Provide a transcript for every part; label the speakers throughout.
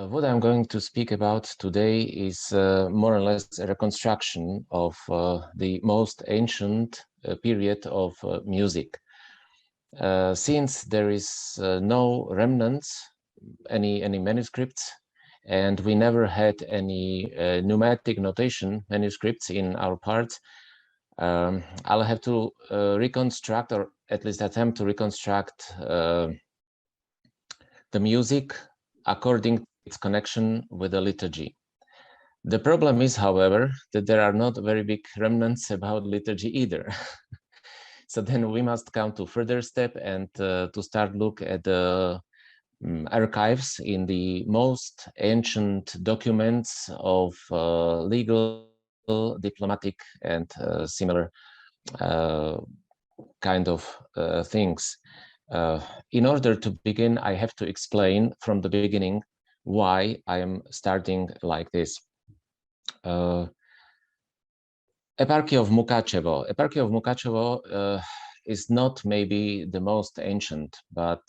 Speaker 1: What I'm going to speak about today is more or less a reconstruction of the most ancient period of music. Since there is no remnants, any manuscripts, and we never had any pneumatic notation manuscripts in our parts, I'll have to reconstruct, or at least attempt to reconstruct the music according to its connection with the liturgy. The problem is, however, that there are not very big remnants about liturgy either. So then we must come to further step and to start look at the archives in the most ancient documents of legal, diplomatic, and similar kind of things. In order to begin, I have to explain from the beginning why I am starting like this. Eparhia of Mukachevo. Eparhia of Mukachevo is not maybe the most ancient, but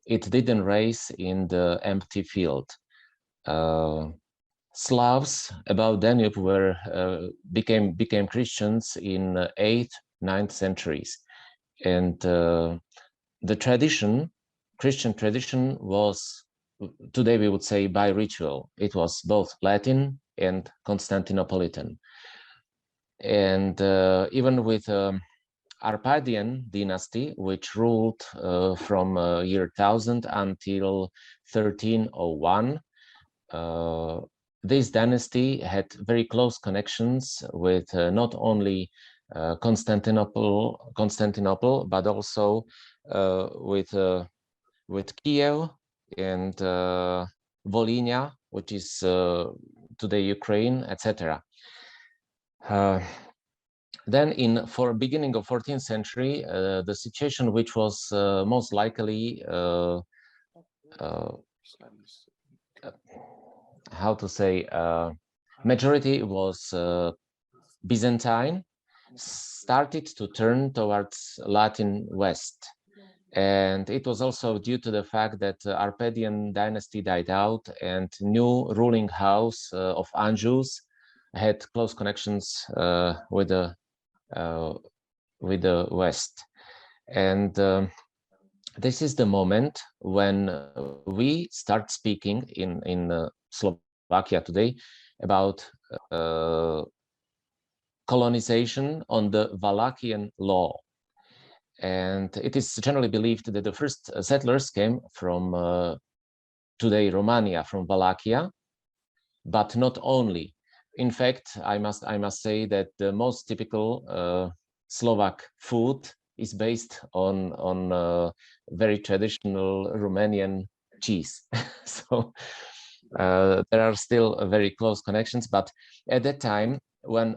Speaker 1: it didn't raise in the empty field. Slavs above Danube were became Christians in 8th, 9th centuries, and the tradition, Christian tradition, was, today we would say, bi-ritual. It was both Latin and Constantinopolitan. And even with Arpadian dynasty, which ruled from year 1000 until 1301, this dynasty had very close connections with not only Constantinople, but also with Kiev and Volhynia, which is today Ukraine, etc. Then for beginning of 14th century, the situation which was most likely, how to say, majority was Byzantine, started to turn towards Latin West. And it was also due to the fact that Arpadian dynasty died out and new ruling house of Anjous had close connections with the West. And this is the moment when we start speaking in Slovakia today about colonization on the Wallachian law. And it is generally believed that the first settlers came from today Romania, from Wallachia, but not only. In fact, I must say that the most typical Slovak food is based on very traditional Romanian cheese. So there are still very close connections, but at that time, when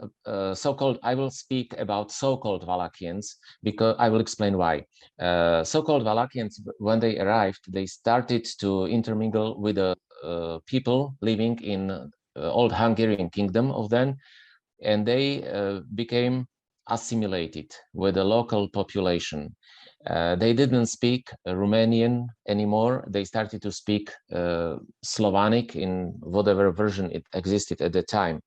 Speaker 1: so-called, I will speak about so-called Wallachians, because I will explain why. So-called Wallachians, when they arrived, they started to intermingle with the people living in old Hungarian kingdom of then, and they became assimilated with the local population. They didn't speak Romanian anymore. They started to speak Slavonic in whatever version it existed at the time.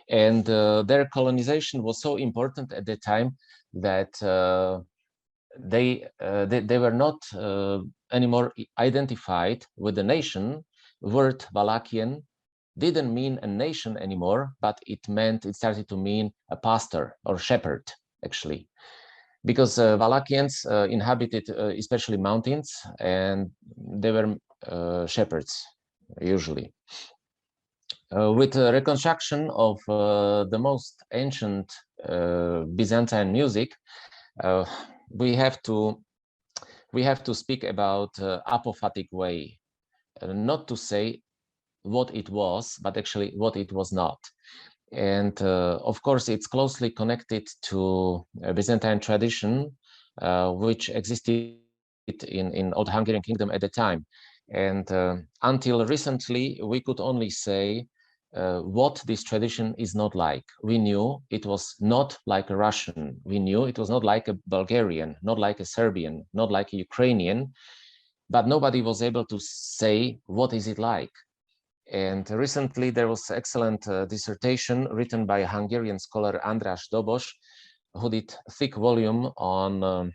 Speaker 1: And their colonization was so important at the time that they were not anymore identified with the nation. Word Wallachian didn't mean a nation anymore, but it started to mean a pastor or shepherd, actually, because Wallachians inhabited especially mountains, and they were shepherds usually. With the reconstruction of the most ancient Byzantine music, we have to speak about apophatic way, not to say what it was, but actually what it was not. And of course, it's closely connected to Byzantine tradition, which existed in Old Hungarian Kingdom at the time. And until recently, we could only say what this tradition is not like. We knew it was not like a Russian. We knew it was not like a Bulgarian, not like a Serbian, not like a Ukrainian. but nobody was able to say what is it like. And recently there was excellent dissertation written by a Hungarian scholar András Dobos, who did a thick volume on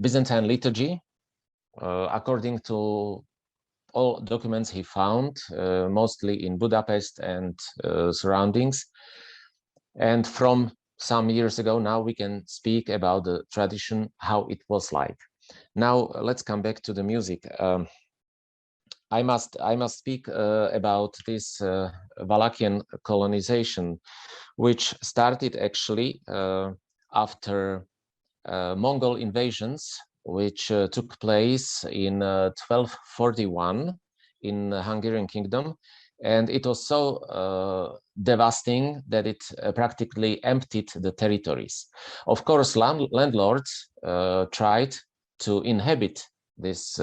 Speaker 1: Byzantine liturgy, according to all documents he found, mostly in Budapest and surroundings. And from some years ago, now we can speak about the tradition, how it was like. Now let's come back to the music. I must speak about this Wallachian colonization, which started actually after Mongol invasions, which took place in 1241 in the Hungarian kingdom. And it was so devastating that it practically emptied the territories. Of course, landlords tried to inhabit this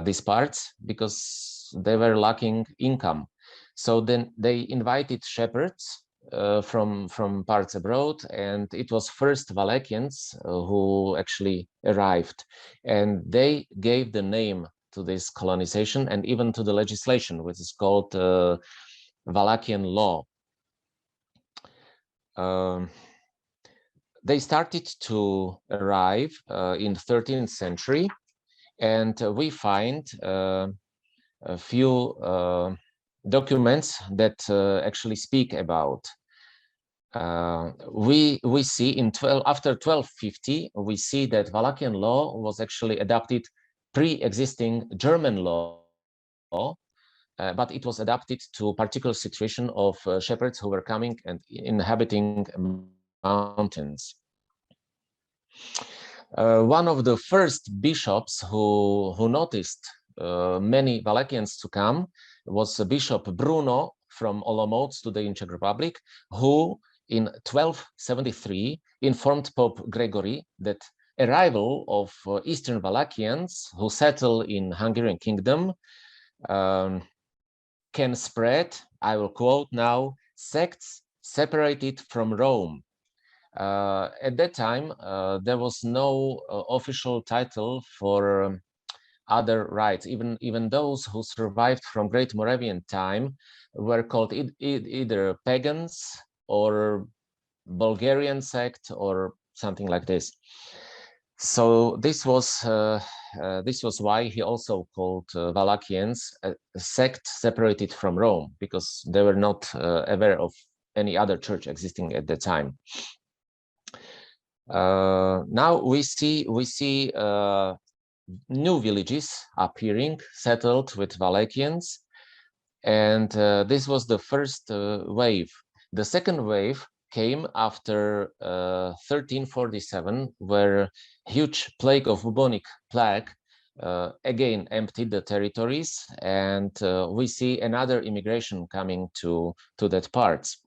Speaker 1: these parts because they were lacking income. So then they invited shepherds from parts abroad, and it was first Wallachians who actually arrived, and they gave the name to this colonization and even to the legislation, which is called Wallachian law. They started to arrive in 13th century, and we find a few documents that actually speak about. We see in after 1250, we see that Wallachian law was actually adapted pre-existing German law, but it was adapted to particular situation of shepherds who were coming and inhabiting mountains. One of the first bishops who noticed many Wallachians to come was Bishop Bruno from Olomouc today in Czech Republic, who in 1273 informed Pope Gregory that arrival of Eastern Wallachians who settle in Hungarian kingdom can spread, I will quote now, sects separated from Rome. At that time, there was no official title for other rites. Even those who survived from Great Moravian time were called either pagans or Bulgarian sect or something like this. So this was why he also called Wallachians a sect separated from Rome, because they were not aware of any other church existing at the time. Now we see new villages appearing, settled with Wallachians, and this was the first wave. The second wave came after 1347, where huge plague of bubonic plague again emptied the territories, and we see another immigration coming to that parts.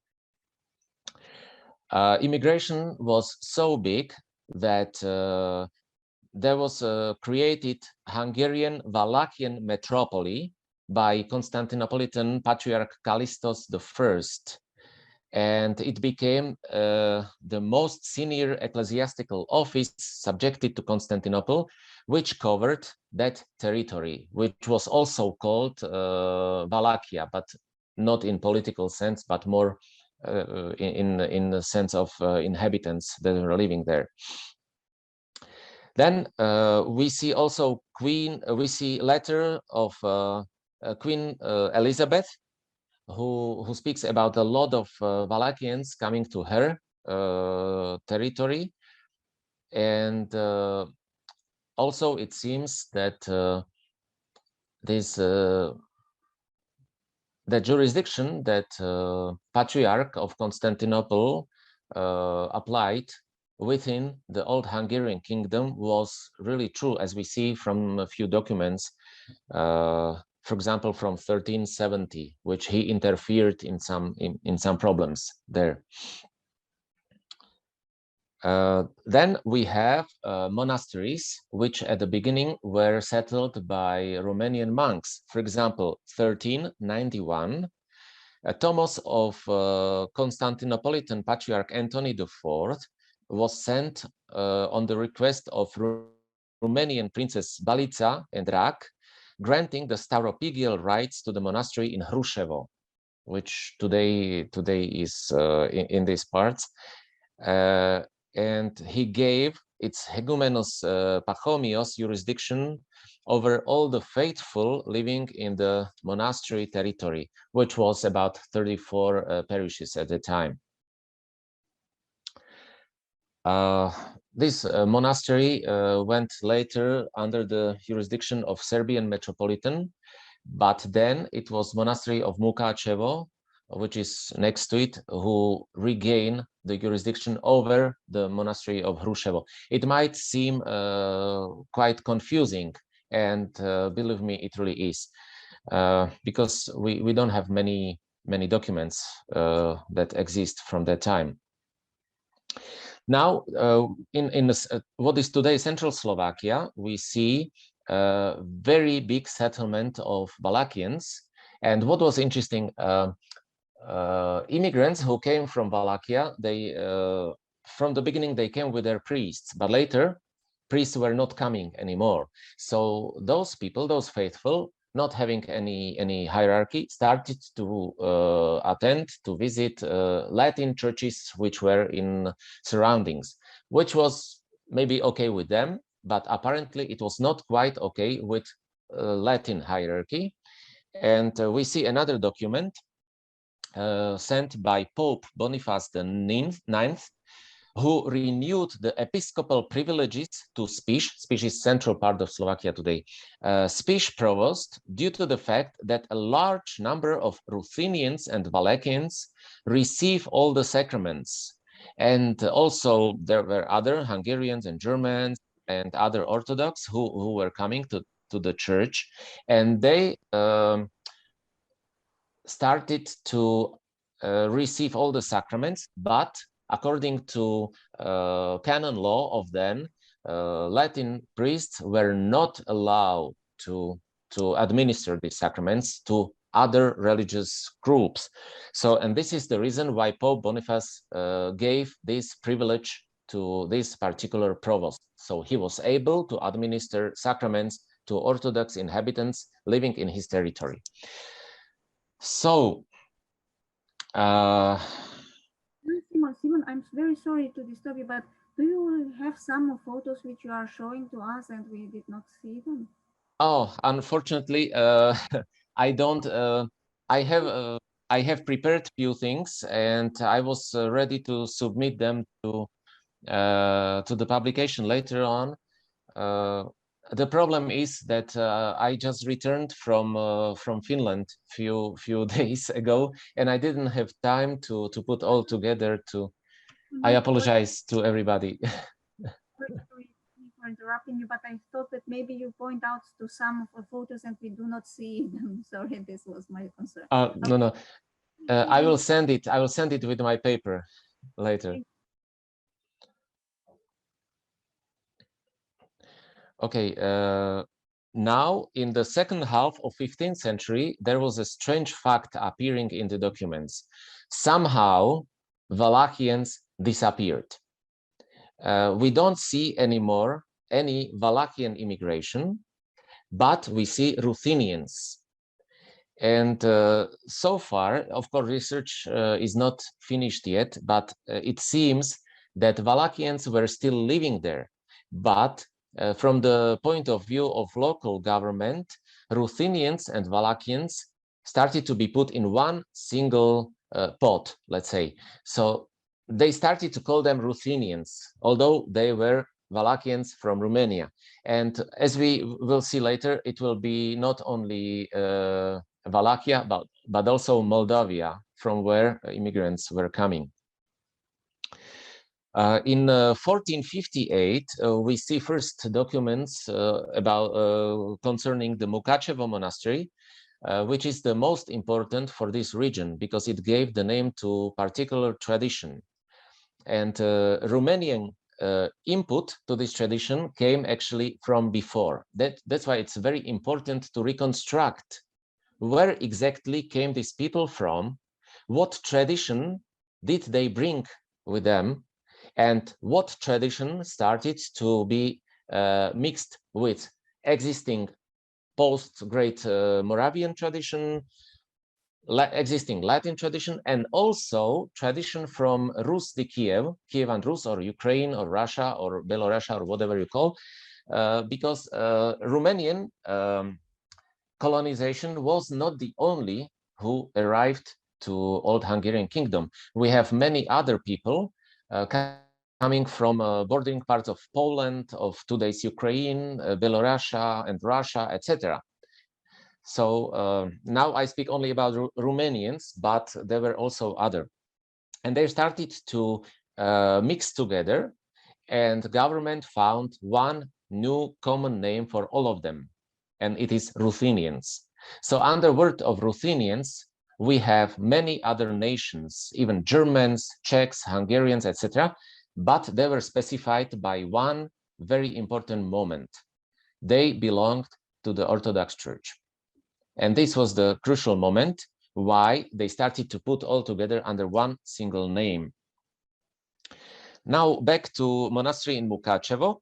Speaker 1: Immigration was so big that there was a created Hungarian Wallachian metropoly by Constantinopolitan Patriarch Callistos I, and it became the most senior ecclesiastical office subjected to Constantinople, which covered that territory, which was also called Wallachia, but not in political sense, but more in the sense of inhabitants that were living there. Then we see also we see letter of Queen Elizabeth, who speaks about a lot of Wallachians coming to her territory, and also it seems that the jurisdiction that Patriarch of Constantinople applied within the old Hungarian kingdom was really true, as we see from a few documents, for example, from 1370, which he interfered in some problems there. Then we have monasteries, which at the beginning were settled by Romanian monks. For example, 1391, Thomas of Constantinopolitan Patriarch Anthony IV was sent on the request of Romanian Princess Balița and Drac, granting the staropigial rights to the monastery in Hruševo, which today is in these parts. And he gave its hegumenos Pachomios jurisdiction over all the faithful living in the monastery territory, which was about 34 parishes at the time. This monastery went later under the jurisdiction of Serbian Metropolitan, but then it was monastery of Mukacevo, which is next to it, who regain the jurisdiction over the monastery of Hruševo. It might seem quite confusing, and believe me, it really is, because we don't have many documents that exist from that time. Now, in what is today Central Slovakia, we see a very big settlement of Wallachians. And what was interesting, immigrants who came from Wallachia, they from the beginning they came with their priests, but later priests were not coming anymore. So those people, those faithful, not having any hierarchy, started to attend, to visit Latin churches which were in surroundings, which was maybe okay with them, but apparently it was not quite okay with Latin hierarchy. And we see another document sent by Pope Boniface IX, who renewed the episcopal privileges to Spiš. Spiš is central part of Slovakia today. Spiš provost, due to the fact that a large number of Ruthenians and Wallachians receive all the sacraments. And also there were other Hungarians and Germans and other Orthodox who were coming to the church, and they started to receive all the sacraments, but according to canon law of then, Latin priests were not allowed to administer these sacraments to other religious groups. So, and this is the reason why Pope Boniface gave this privilege to this particular provost. So he was able to administer sacraments to Orthodox inhabitants living in his territory. So,
Speaker 2: Simon, I'm very sorry to disturb you, but do you have some photos which you are showing to us and we did not see them?
Speaker 1: Oh, unfortunately, I don't. I have prepared few things, and I was ready to submit them to the publication later on. The problem is that I just returned from Finland few days ago, and I didn't have time to put all together. I apologize to everybody.
Speaker 2: For interrupting you, but I thought that maybe you point out to some of the photos and we do not see them. Sorry, this was my concern.
Speaker 1: No. I will send it. I will send it with my paper later. Okay. Now, in the second half of 15th century, there was a strange fact appearing in the documents. Somehow, Wallachians disappeared. We don't see anymore any Wallachian immigration, but we see Ruthenians. And so far, of course, research is not finished yet, but it seems that Wallachians were still living there. But from the point of view of local government, Ruthenians and Wallachians started to be put in one single pot, let's say. So they started to call them Ruthenians, although they were Wallachians from Romania. And as we will see later, it will be not only Wallachia, but also Moldavia, from where immigrants were coming. In 1458, we see first documents about concerning the Mukachevo monastery, which is the most important for this region because it gave the name to particular tradition. And Romanian input to this tradition came actually from before. That's why it's very important to reconstruct where exactly came these people from, what tradition did they bring with them, and what tradition started to be mixed with existing post-Great Moravian tradition, existing Latin tradition, and also tradition from Rus de Kiev, Kievan Rus, or Ukraine, or Russia, or Belorussia, or whatever you call, because Romanian colonization was not the only who arrived to Old Hungarian Kingdom. We have many other people coming from bordering parts of Poland, of today's Ukraine, Belorussia, and Russia, etc. So now I speak only about Romanians, but there were also other. And they started to mix together, and the government found one new common name for all of them, and it is Ruthenians. So under word of Ruthenians, we have many other nations, even Germans, Czechs, Hungarians, etc. But they were specified by one very important moment. They belonged to the Orthodox Church. And this was the crucial moment why they started to put all together under one single name. Now back to monastery in Mukacevo.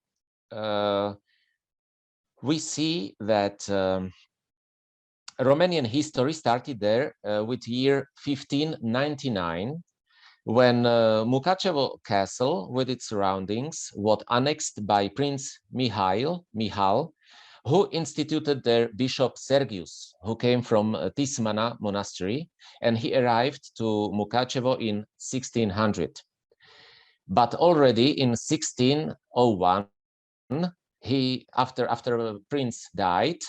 Speaker 1: We see that Romanian history started there with year 1599, when Mukacevo Castle with its surroundings was annexed by Prince Mihal, who instituted their Bishop Sergius, who came from Tismana Monastery, and he arrived to Mukacevo in 1600. But already in 1601, after Prince died,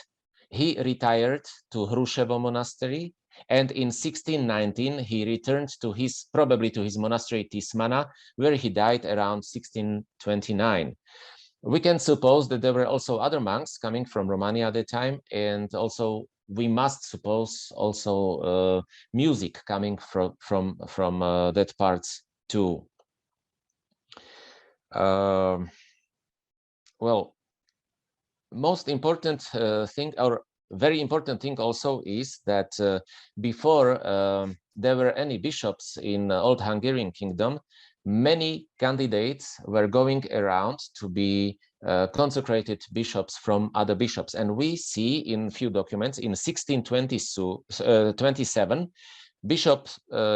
Speaker 1: he retired to Hrushevo Monastery, and in 1619 he returned to probably to his monastery Tismana, where he died around 1629. We can suppose that there were also other monks coming from Romania at the time, and also we must suppose also music coming from that parts too. Well, most important thing, or very important thing also, is that before there were any bishops in Old Hungarian Kingdom, many candidates were going around to be consecrated bishops from other bishops. And we see in few documents in 1627, Bishop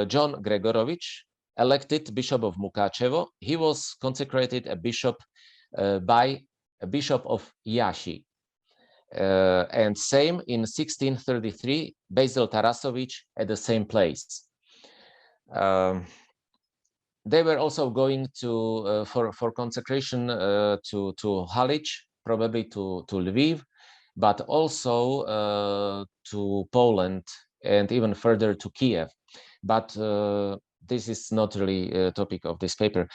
Speaker 1: John Gregorovich, elected Bishop of Mukachevo, he was consecrated a bishop by a bishop of Iași. And same in 1633, Basil Tarasovich at the same place. They were also going to for consecration to Halič, probably to Lviv, but also to Poland and even further to Kiev. But this is not really a topic of this paper.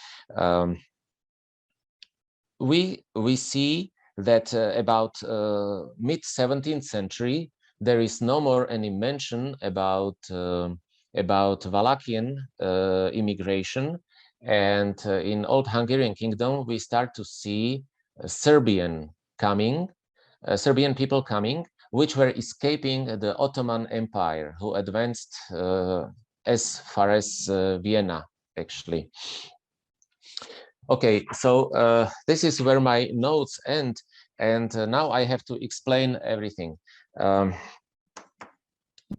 Speaker 1: We see that about mid-17th century, there is no more any mention about Wallachian immigration, and in Old Hungarian Kingdom we start to see Serbian people coming, which were escaping the Ottoman Empire, who advanced as far as Vienna, actually. Okay, so this is where my notes end, and now I have to explain everything. There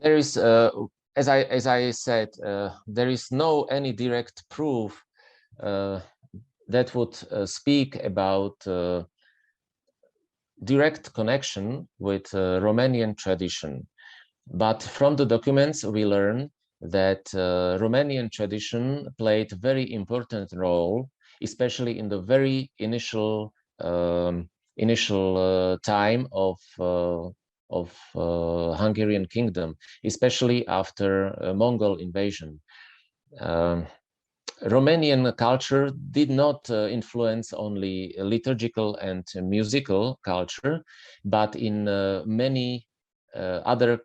Speaker 1: is, as I said, there is no any direct proof that would speak about direct connection with Romanian tradition. But from the documents we learn that Romanian tradition played a very important role, especially in the very initial time of Hungarian Kingdom, especially after Mongol invasion. Romanian culture did not influence only liturgical and musical culture, but in many other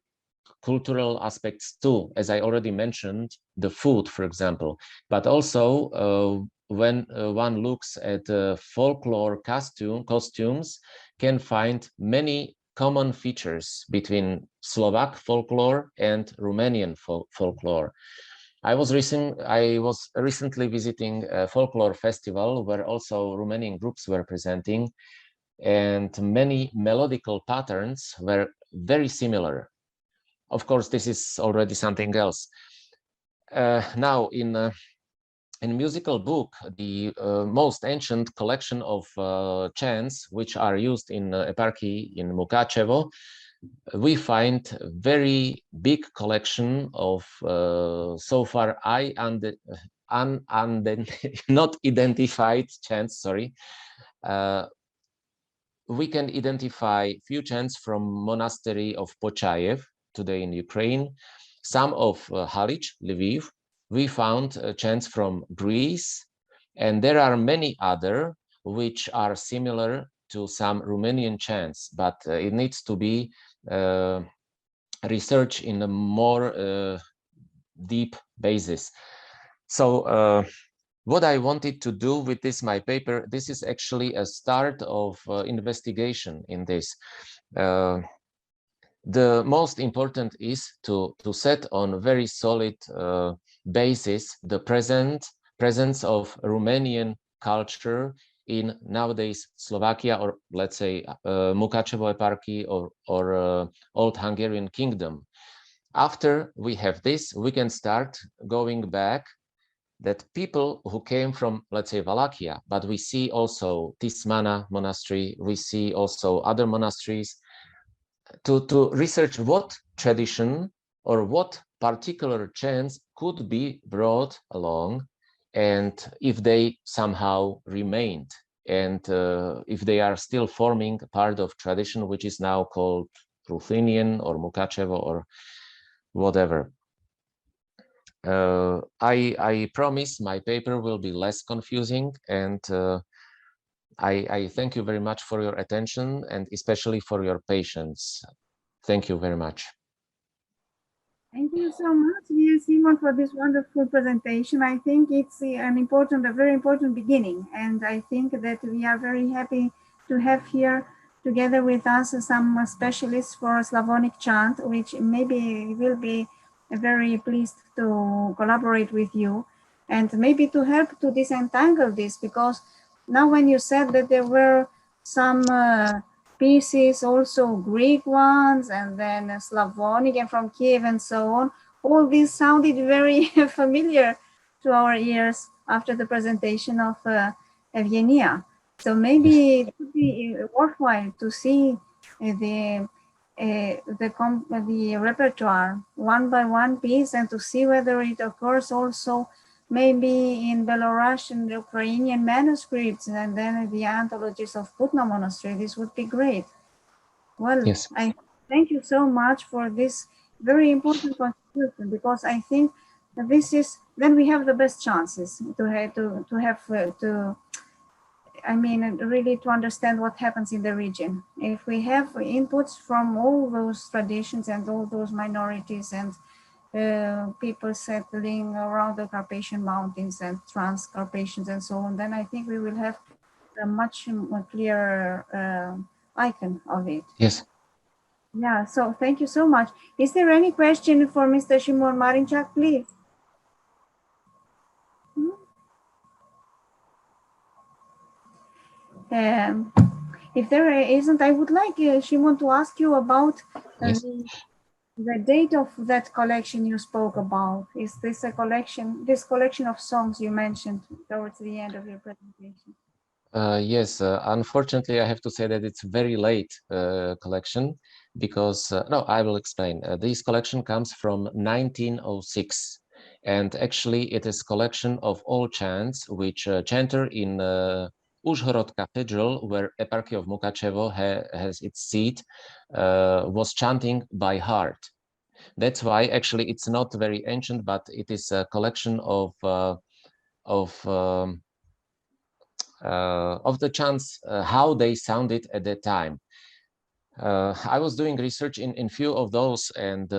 Speaker 1: cultural aspects too, as I already mentioned, the food, for example, but also when one looks at folklore costumes, can find many common features between Slovak folklore and Romanian folklore. I was recently visiting a folklore festival where also Romanian groups were presenting, and many melodical patterns were very similar. Of course, this is already something else. Now, in musical book, the most ancient collection of chants which are used in Eparhia in Mukachevo, we find a very big collection of so far not identified chants. Sorry, we can identify few chants from Monastery of Pochayev today in Ukraine, some of Halich, Lviv. We found chants from Greece, and there are many other which are similar to some Romanian chants, but it needs to be research in a more deep basis. So what I wanted to do with this, my paper, this is actually a start of investigation in this. The most important is to set on a very solid basis the presence of Romanian culture in nowadays Slovakia, or let's say Mukachevo Eparchy or Old Hungarian Kingdom. After we have this, we can start going back that people who came from, let's say, Wallachia, but we see also Tismana monastery, we see also other monasteries, to research what tradition or what particular chants could be brought along, and if they somehow remained, and if they are still forming part of tradition which is now called Ruthenian or Mukachevo or whatever. I promise my paper will be less confusing, and I thank you very much for your attention and especially for your patience. Thank you very much.
Speaker 2: Thank you so much, dear Simon, for this wonderful presentation. I think it's a very important beginning, and I think that we are very happy to have here together with us some specialists for Slavonic chant, which maybe will be very pleased to collaborate with you and maybe to help to disentangle this, because now when you said that there were some pieces, also Greek ones, and then Slavonic and from Kiev and so on, all this sounded very familiar to our ears after the presentation of Evgenia. So maybe it would be worthwhile to see the repertoire one by one piece, and to see whether it occurs also maybe in Belarusian, Ukrainian manuscripts, and then the anthologies of Putna Monastery. This would be great. Well, yes. I thank you so much for this very important contribution, because I think that this is, then we have the best chances I mean, really to understand what happens in the region. If we have inputs from all those traditions and all those minorities and people settling around the Carpathian Mountains and Trans-Carpathians and so on, then I think we will have a much more clearer icon of it.
Speaker 1: Yes.
Speaker 2: Yeah, so thank you so much. Is there any question for Mr. Simon Marincak, please? If there isn't, I would like, Simon, to ask you about
Speaker 1: yes.
Speaker 2: the date of that collection you spoke about. Is this a collection, this collection of songs you mentioned towards the end of your presentation?
Speaker 1: Yes, unfortunately, I have to say that it's very late collection, because, no, I will explain. This collection comes from 1906, and actually it is collection of all chants which chanter in Uzhhorod Cathedral, where Eparchy of Mukachevo has its seat, was chanting by heart. That's why actually it's not very ancient, but it is a collection of the chants, how they sounded at that time. I was doing research in few of those, and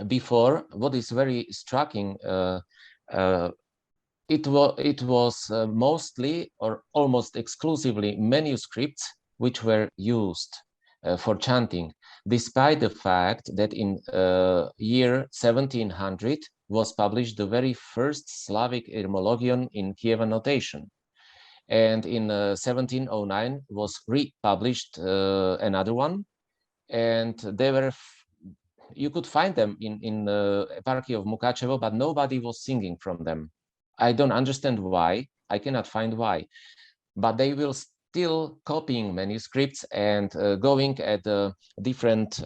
Speaker 1: before, what is very striking, it was mostly or almost exclusively manuscripts which were used. for chanting, despite the fact that in year 1700 was published the very first Slavic etymologion in Kievan notation. And in 1709 was republished another one, and they were, you could find them in the Eparhia of Mukachevo, but nobody was singing from them. I don't understand why. I cannot find why, but they will still copying manuscripts and going at different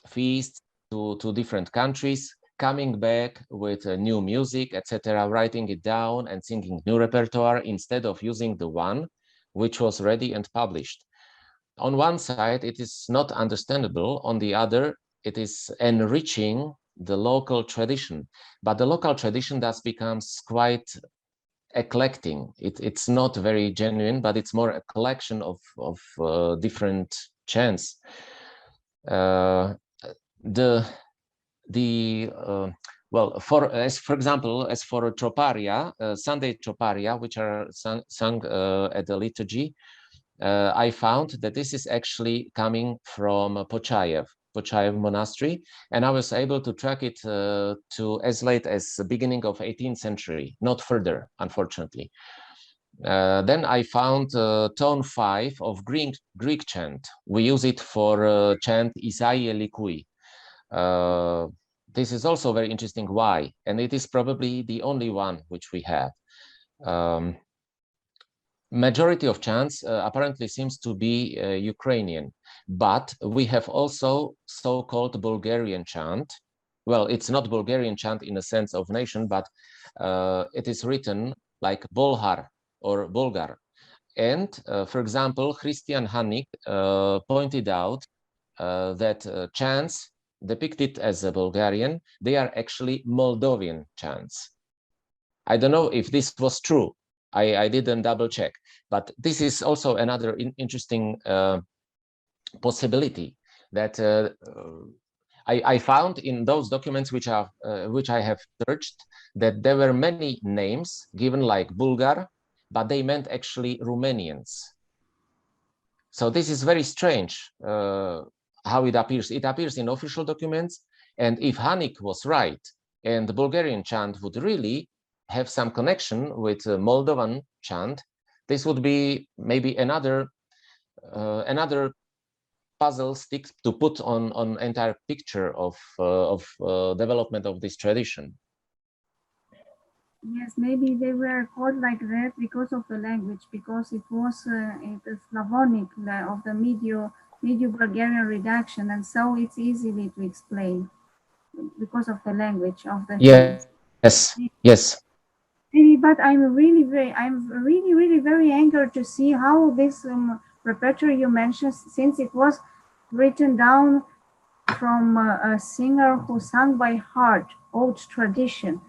Speaker 1: feasts to different countries, coming back with new music, etc., writing it down and singing new repertoire instead of using the one which was ready and published. On one side, it is not understandable. On the other, it is enriching the local tradition. But the local tradition thus becomes quite eclectic. It's not very genuine, but it's more a collection of different chants. Well, for example, as for troparia, Sunday troparia, which are sung at the liturgy, I found that this is actually coming from Počajev monastery, and I was able to track it to as late as the beginning of 18th century, not further, unfortunately. Then I found tone 5 of Greek chant. We use it for chant Isaiah Likui. This is also very interesting. Why? And it is probably the only one which we have. Majority of chants apparently seems to be Ukrainian, but we have also so-called Bulgarian chant. Well, it's not Bulgarian chant in a sense of nation, but it is written like Bolhar or Bulgar. And for example, Christian Hanik pointed out that chants depicted as a Bulgarian, they are actually Moldovan chants. I don't know if this was true. I didn't double check, but this is also another interesting possibility that I found in those documents which I have searched, that there were many names given like Bulgar, but they meant actually Romanians. So this is very strange how it appears. It appears in official documents, and if Hanik was right, and the Bulgarian chant would really have some connection with Moldovan chant, this would be maybe another puzzle stick to put on entire picture of development of this tradition.
Speaker 2: Yes, maybe they were called like that because of the language, because it was the Slavonic of the Medio-Bulgarian redaction, and so it's easily to explain because of the language of the
Speaker 1: yes.
Speaker 2: But I'm really very angered to see how this repertoire you mentioned, since it was written down from a singer who sang by heart, old tradition.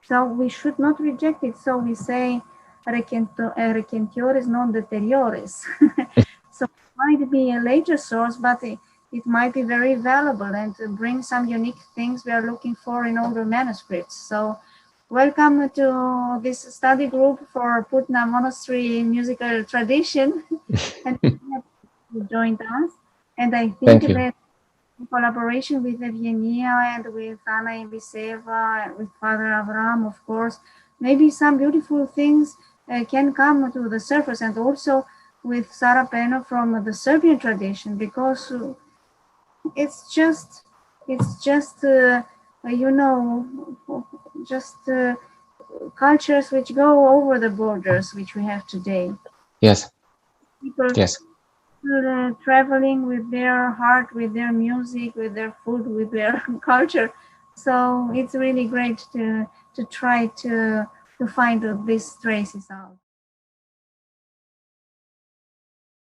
Speaker 2: So we should not reject it. So we say recentiores non deteriores. So it might be a later source, but it might be very valuable and bring some unique things we are looking for in older manuscripts. So welcome to this study group for Putna Monastery musical tradition. And you joined us. And I think that in collaboration with Evgenia and with Anna Ibiseva and with Father Avram, of course, maybe some beautiful things can come to the surface, and also with Sara Peno from the Serbian tradition, because it's just cultures which go over the borders, which we have today.
Speaker 1: Yes.
Speaker 2: People traveling with their heart, with their music, with their food, with their culture. So it's really great to try to find these traces out.